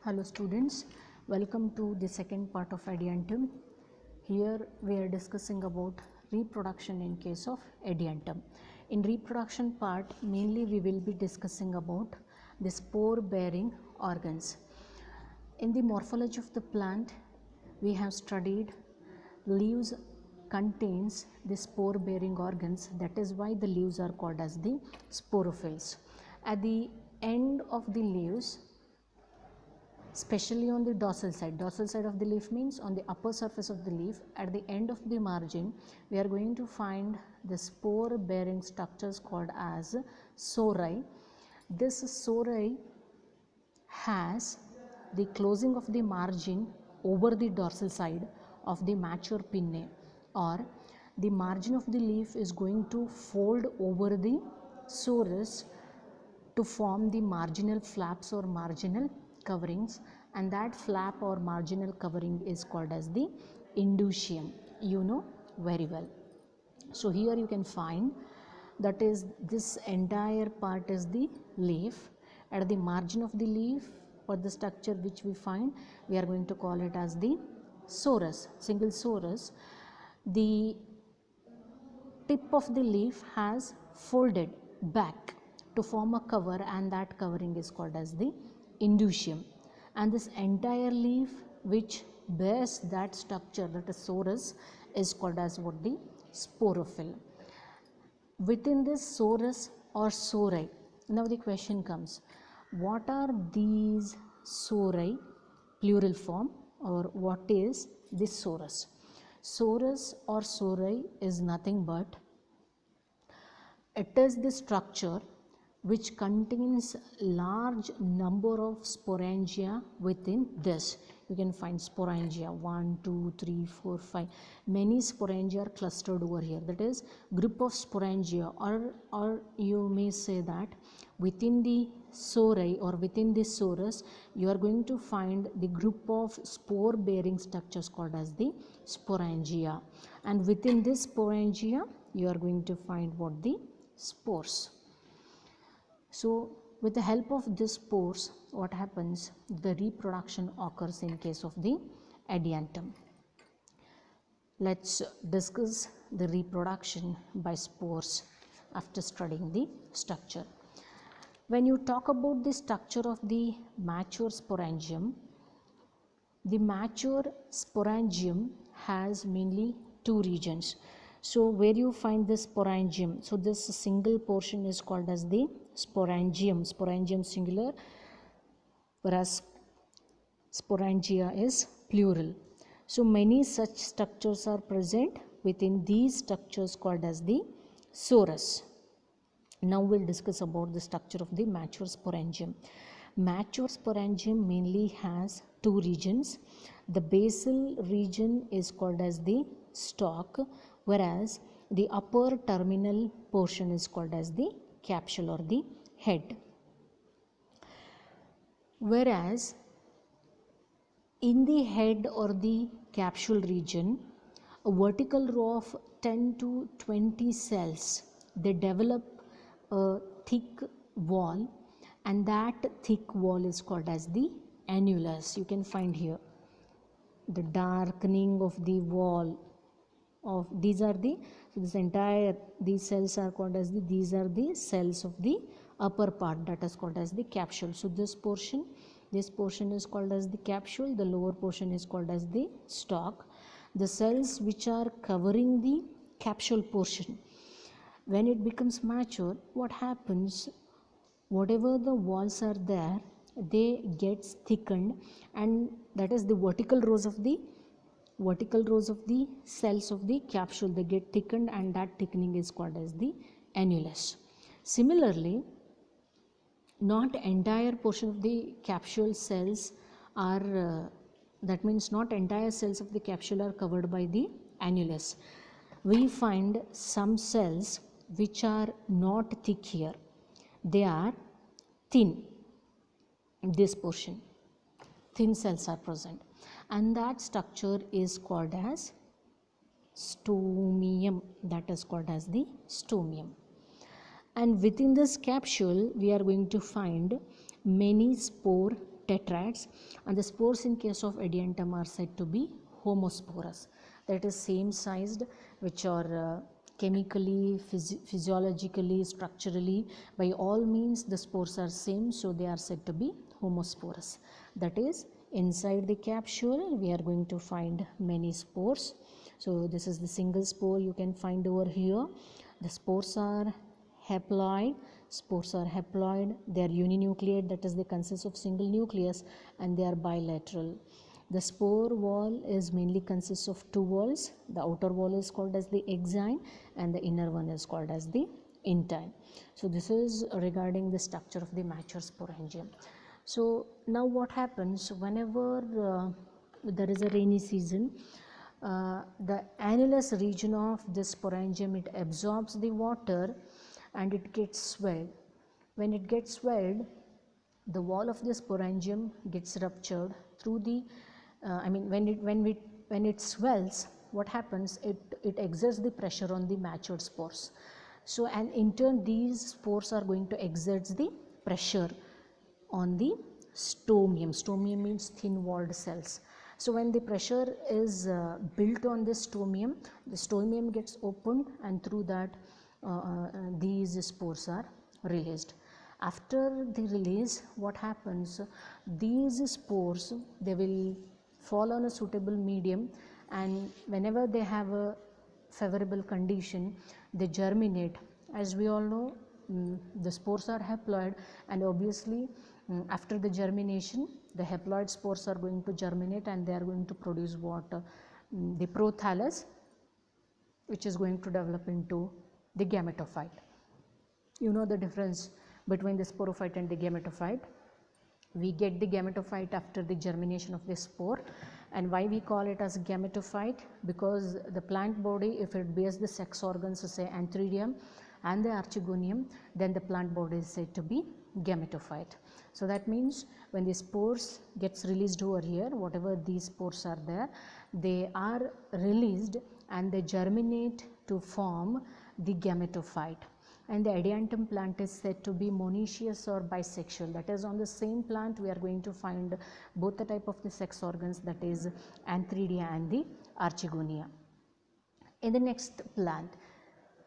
Hello students, welcome to the second part of Adiantum. Here we are discussing about reproduction in case of Adiantum. In reproduction part mainly we will be discussing about the spore bearing organs. In the morphology of the plant we have studied leaves contains the spore bearing organs, that is why the leaves are called as the sporophylls. At the end of the leaves, especially on the dorsal side of the leaf means on the upper surface of the leaf, at the end of the margin we are going to find the spore bearing structures called as sori. This sori has the closing of the margin over the dorsal side of the mature pinnae, or the margin of the leaf is going to fold over the sorus to form the marginal flaps or marginal coverings, and that flap or marginal covering is called as the indusium. You know very well. So here you can find that is this entire part is the leaf. At the margin of the leaf or the structure which we find, we are going to call it as the sorus, single sorus. The tip of the leaf has folded back to form a cover, and that covering is called as the indusium. And this entire leaf which bears that structure, that is sorus, is called as what? The sporophyll. Within this sorus or sori, now the question comes, what are these sori, plural form, or what is this sorus? Sorus or sori is nothing but it is the structure which contains large number of sporangia within this. You can find sporangia 1, 2, 3, 4, 5. Many sporangia are clustered over here. That is group of sporangia, or you may say that within the sori or within the sorus you are going to find the group of spore bearing structures called as the sporangia, and within this sporangia you are going to find what? The spores. So with the help of these spores, what happens? The reproduction occurs in case of the Adiantum. Let's discuss the reproduction by spores after studying the structure. When you talk about the structure of the mature sporangium, the mature sporangium has mainly two regions. So where you find this sporangium, so this single portion is called as the sporangium singular, whereas sporangia is plural. So many such structures are present within these structures called as the sorus. Now we'll discuss about the structure of the mature sporangium. Mature sporangium mainly has two regions. The basal region is called as the stalk, whereas the upper terminal portion is called as the capsule or the head. Whereas in the head or the capsule region, a vertical row of 10 to 20 cells, they develop a thick wall, and that thick wall is called as the annulus. You can find here the darkening of the wall of these are the, so this entire, these cells are called as the, these are the cells of the upper part, that is called as the capsule. So this portion is called as the capsule, the lower portion is called as the stalk. The cells which are covering the capsule portion, when it becomes mature, what happens? Whatever the walls are there, they get thickened, and that is the vertical rows of the cells of the capsule, they get thickened, and that thickening is called as the annulus. Similarly, not entire portion of the capsule cells are that means not entire cells of the capsule are covered by the annulus. We find some cells which are not thick here, they are thin. In this portion thin cells are present, and that structure is called as stomium, that is called as the stomium. And within this capsule we are going to find many spore tetrads, and the spores in case of Adiantum are said to be homosporous, that is same sized, which are chemically, physiologically, structurally, by all means the spores are same, so they are said to be homosporous. That is, inside the capsule we are going to find many spores. So this is the single spore you can find over here. The spores are haploid. They are uninucleate, that is they consist of single nucleus, and they are bilateral. The spore wall is mainly consists of two walls. The outer wall is called as the exine and the inner one is called as the intine. So this is regarding the structure of the mature sporangium. So now what happens whenever there is a rainy season, the annulus region of this sporangium, it absorbs the water and it gets swelled. When it gets swelled, the wall of the sporangium gets ruptured through the when it swells, what happens, it exerts the pressure on the matured spores. So and in turn these spores are going to exert the pressure on the stomium. Stomium means thin walled cells. So when the pressure is built on the stomium gets opened, and through that these spores are released. After the release, what happens, these spores, they will fall on a suitable medium, and whenever they have a favorable condition, they germinate. As we all know, the spores are haploid, and obviously after the germination the haploid spores are going to germinate and they are going to produce what, the prothallus, which is going to develop into the gametophyte. You know the difference between the sporophyte and the gametophyte. We get the gametophyte after the germination of the spore, and why we call it as gametophyte, because the plant body, if it bears the sex organs, say antheridium and the archegonium, then the plant body is said to be gametophyte. So that means when the spores gets released over here, whatever these spores are there, they are released and they germinate to form the gametophyte. And the Adiantum plant is said to be monoecious or bisexual, that is, on the same plant we are going to find both the type of the sex organs, that is antheridia and the archegonia. In the next plant,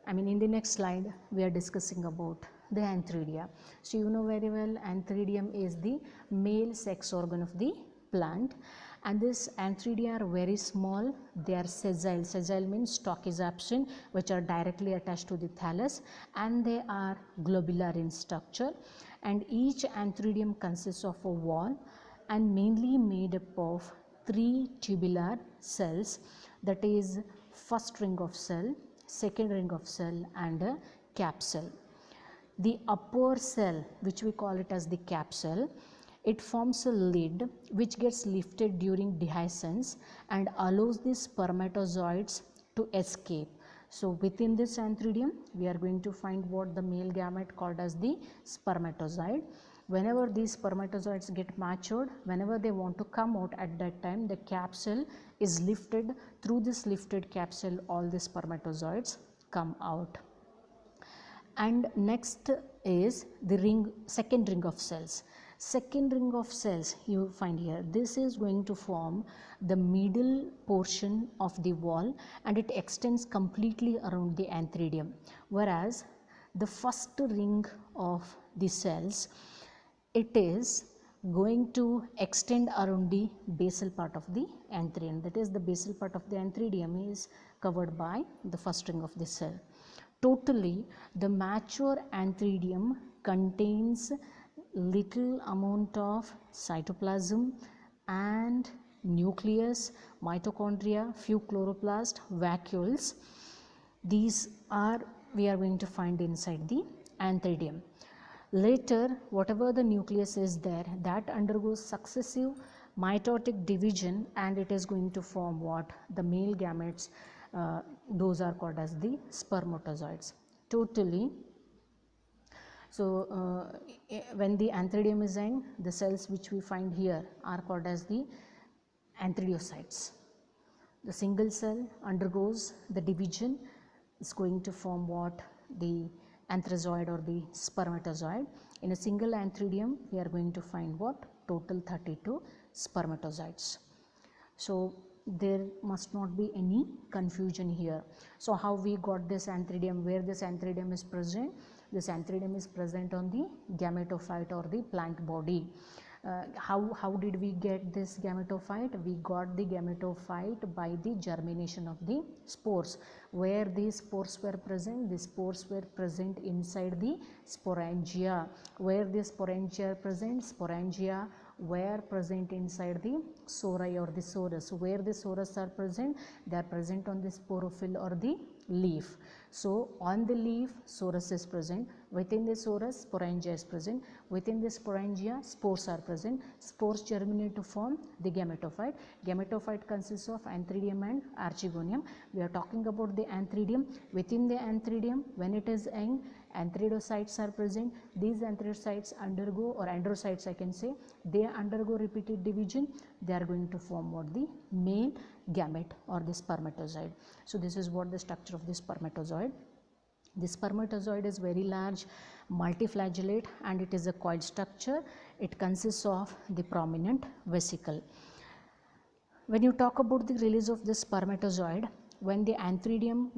in the next slide, we are discussing about the antheridia. So you know very well, antheridium is the male sex organ of the plant, and this antheridia are very small. They are sessile. Sessile means stalk is absent, which are directly attached to the thallus, and they are globular in structure, and each antheridium consists of a wall and mainly made up of 3 tubular cells, that is first ring of cell, second ring of cell and a cap cell. The upper cell, which we call it as the cap cell, it forms a lid which gets lifted during dehiscence and allows the spermatozoids to escape. So within this antheridium we are going to find what the male gamete called as the spermatozoid. Whenever these spermatozoids get matured, whenever they want to come out, at that time the cap cell is lifted. Through this lifted cap cell, all the spermatozoids come out. And next is the second ring of cells. Second ring of cells you find here, this is going to form the middle portion of the wall and it extends completely around the antheridium, whereas the first ring of the cells, it is going to extend around the basal part of the antheridium, that is the basal part of the antheridium is covered by the first ring of the cell. Totally, the mature antheridium contains little amount of cytoplasm and nucleus, mitochondria, few chloroplast, vacuoles. These are we are going to find inside the antheridium. Later, whatever the nucleus is there, that undergoes successive mitotic division and it is going to form what? The male gametes. Those are called as the spermatozoids. Totally, so when the antheridium is young, the cells which we find here are called as the antheriocytes. The single cell undergoes the division, is going to form what? The anthrazoid or the spermatozoid. In a single antheridium, we are going to find what? Total 32 spermatozoids. So there must not be any confusion here. So how we got this antheridium? Where this antheridium is present? This antheridium is present on the gametophyte or the plant body. How did we get this gametophyte? We got the gametophyte by the germination of the spores. Where these spores were present? The spores were present inside the sporangia. Where the sporangia are present? Sporangia were present inside the sori or the sorus. Where the sorus are present? They are present on the sporophyll or the leaf. So on the leaf, sorus is present. Within the sorus, sporangia is present. Within the sporangia, spores are present. Spores germinate to form the gametophyte. Gametophyte consists of antheridium and archegonium. We are talking about the antheridium. Within the antheridium, when it is young, antheridocytes are present. These antheridocytes undergo, or androcytes I can say, they undergo repeated division. They are going to form what? The male gamete or the spermatozoid. So this is what the structure of the spermatozoid. The spermatozoid is very large, multiflagellate, and it is a coiled structure. It consists of the prominent vesicle. When you talk about the release of the spermatozoid, when the antheridium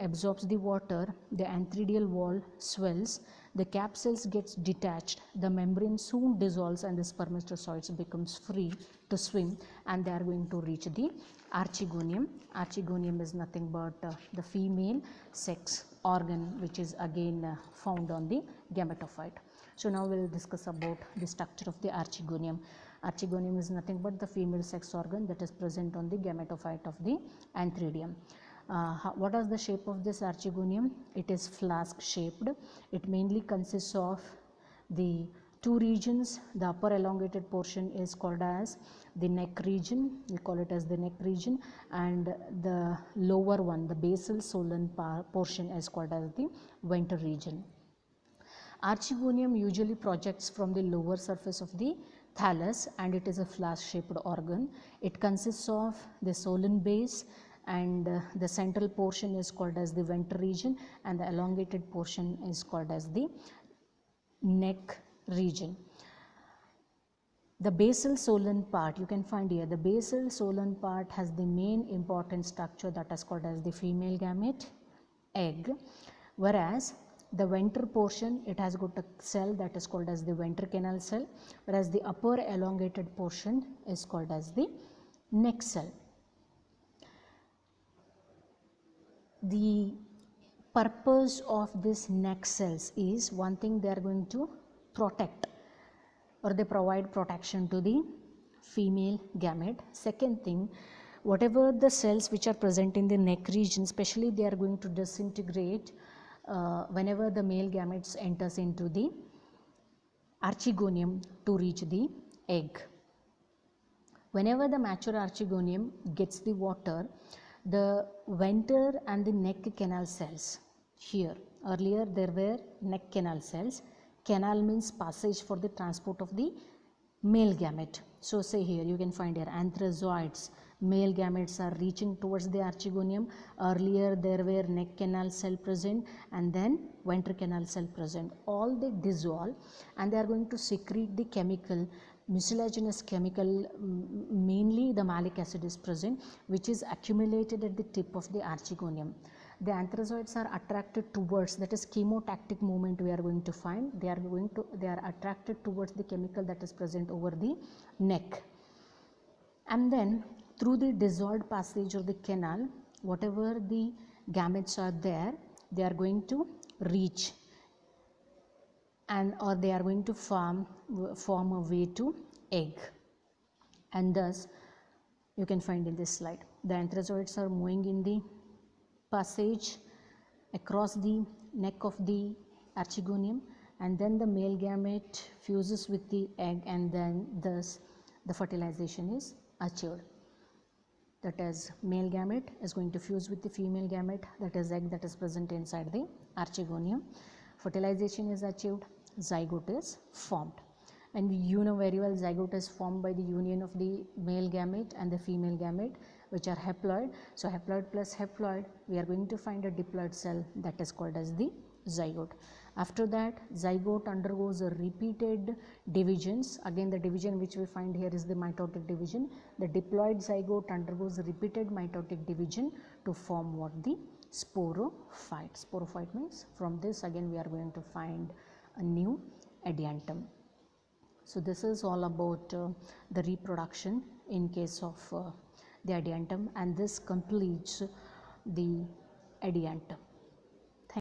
absorbs the water, the antheridial wall swells, the cap cells gets detached, the membrane soon dissolves, and the spermatozoids becomes free to swim, and they are going to reach the archegonium. Archegonium is nothing but the female sex organ, which is again found on the gametophyte. So now we will discuss about the structure of the archegonium. Archegonium is nothing but the female sex organ that is present on the gametophyte of the antheridium. What is the shape of this archegonium? It is flask shaped. It mainly consists of the two regions. The upper elongated portion is called as the neck region, we call it as the neck region, and the lower one, the basal solan portion, is called as the venter region. Archegonium usually projects from the lower surface of the thallus, and it is a flask shaped organ. It consists of the solan base, and the central portion is called as the venter region, and the elongated portion is called as the neck region. The basal solan part, you can find here, the basal solan part has the main important structure that is called as the female gamete, egg, whereas the venter portion, it has got a cell that is called as the venter canal cell, whereas the upper elongated portion is called as the neck cell. The purpose of this neck cells is, one thing, they are going to protect, or they provide protection to the female gamete. Second thing, whatever the cells which are present in the neck region, especially, they are going to disintegrate whenever the male gametes enters into the archegonium to reach the egg. Whenever the mature archegonium gets the water, the venter and the neck canal cells, here earlier there were neck canal cells. Canal means passage for the transport of the male gamete. So say here you can find here anthrazoids, male gametes are reaching towards the archegonium. Earlier there were neck canal cell present and then venter canal cell present. All they dissolve and they are going to secrete the chemical, mucilaginous chemical, mainly the malic acid is present, which is accumulated at the tip of the archegonium. The anthrazoids are attracted towards, that is chemotactic movement we are going to find, they are attracted towards the chemical that is present over the neck, and then through the dissolved passage of the canal, whatever the gametes are there, they are going to reach and or they are going to form a way to egg, and thus you can find in this slide the anthrazoids are moving in the passage across the neck of the archegonium, and then the male gamete fuses with the egg, and then thus the fertilization is achieved. That is, male gamete is going to fuse with the female gamete, that is egg that is present inside the archegonium. Fertilization is achieved, zygote is formed, and you know very well zygote is formed by the union of the male gamete and the female gamete, which are haploid. So haploid plus haploid, we are going to find a diploid cell, that is called as the zygote. After that, zygote undergoes a repeated divisions. Again, the division which we find here is the mitotic division. The diploid zygote undergoes repeated mitotic division to form what? The sporophyte. Sporophyte means from this again we are going to find a new adiantum. So this is all about the reproduction in case of the adiantum, and this completes the adiantum.